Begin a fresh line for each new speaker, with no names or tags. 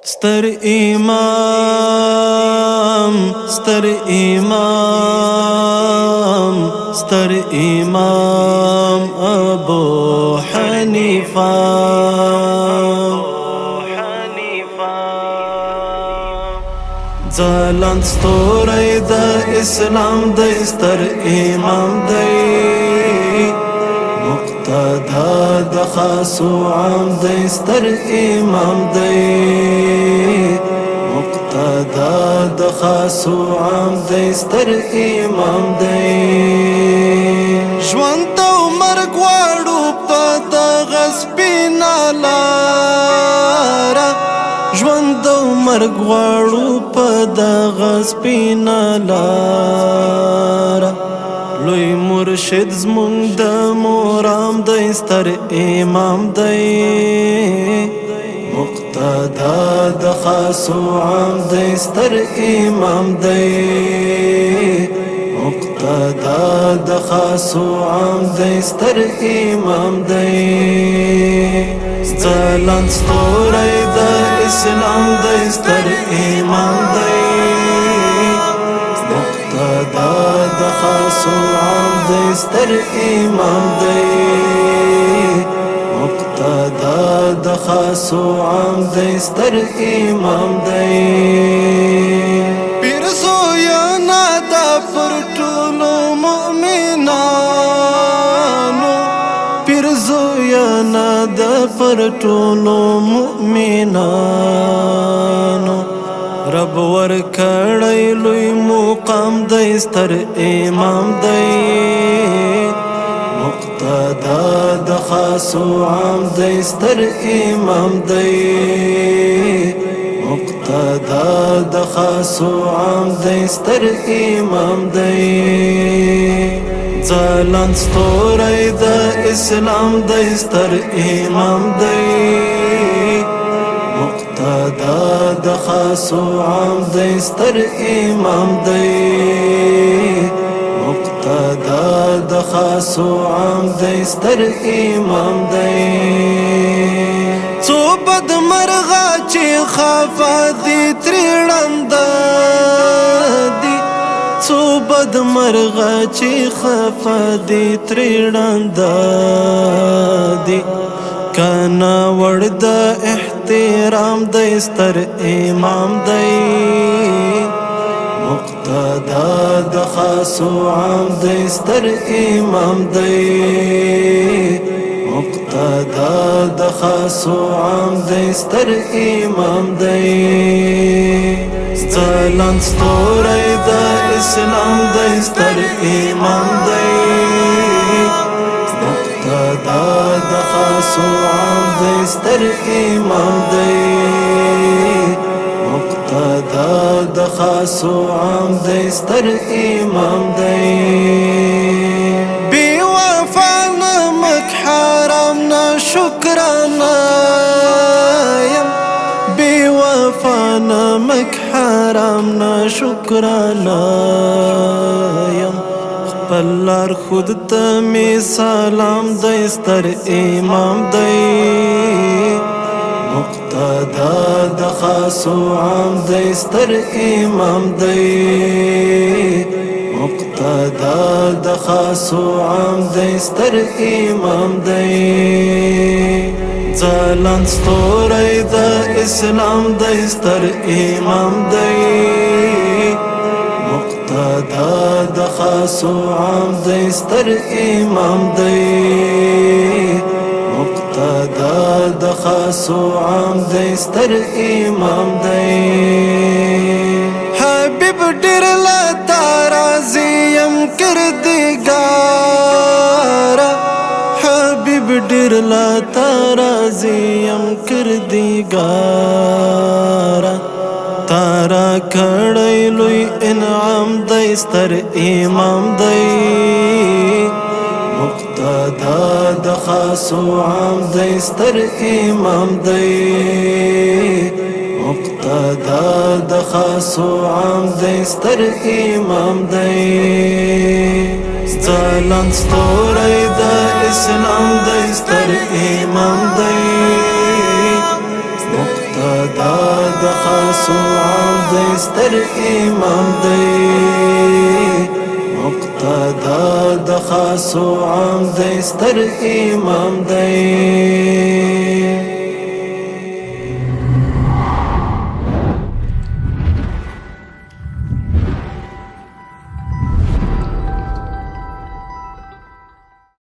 ستر امام ستر امام ستر امام ابو حنیفه ځلانده ستوری د اسلام دی ستر امام دی مقتدا د خاص و عام دی ستر امام دی مقتدا د خاص و عام دی ستر امام دی ژوند او مرګ واړو په دغه سپینه لاره ژوند او مرګ غواړو په دغه سپینه لاره لوی مرشد زمونږ د مرام دی ستر امام دی مقتدا د خاص و عام دی ستر امام دی مقتدا د خاص و عام دی ستر امام دی ځلانده ستوری د اسلام دی ستر امام دی مقتدا د خاص و عام دی ستر امام دی مقتدا د خاص و عام دی ستر امام دی پیر زویانا دا پر ټولو مؤمنانو پیر زویانا دا پر ټولو مؤمنانو رب ورکړی لوی مقام دی ستر امام دی مقتدا د خاص و عام دی ستر امام دی مقتدا د خاص و عام دی ستر امام دی ځلانده ستوری د اسلام دی ستر امام دی مقتدا د خاص و عام دی ستر امام دی مقتدا د خاص و عام دی ستر امام دی څو بد مرغه چې خفه دي ترې ړانده دي څو بد مرغه چې خفه دي ترې ړانده دي کانا وړ د احترام دی ستر امام دی مقتدا د خاص و عام دی ستر امام دی مقتدا د خاص و عام دی ستر امام دی ځلانده ستوری د اسلام دی ستر امام دی مقتدا د خاص و عام دی ستر امام دی مقتدا د خاص و عام دی ستر امام دی بی وفا نمک حرام نا شکرانه یم بی وفا نمک حرام نا شکرانه یم خپل لار خود ته می سلام دی ستر امام دی مقتدا د خاص و عام دی ستر امام دی مقتدا د خاص و عام دی ستر امام دی ځلانده ستوری د اسلام دی ستر امام دی مقتدا د خاص و عام دی ستر امام دی مقتدا د خاص و عام دی ستر امام دی حبیب ډیر لا تارازی یم کردگارا حبیب ډیر لا تارازی یم کردگارا تارا کړی لوی انعام دی ستر امام دی مقتدا د خاص و عام دی ستر امام دی مقتدا د خاص و عام دی ستر امام دی ځلانده ستوری د اسلام دی ستر امام دی مقتدا د خاصو عام دی ستر امام دی مقتدا د خاصو عام دی ستر امام دی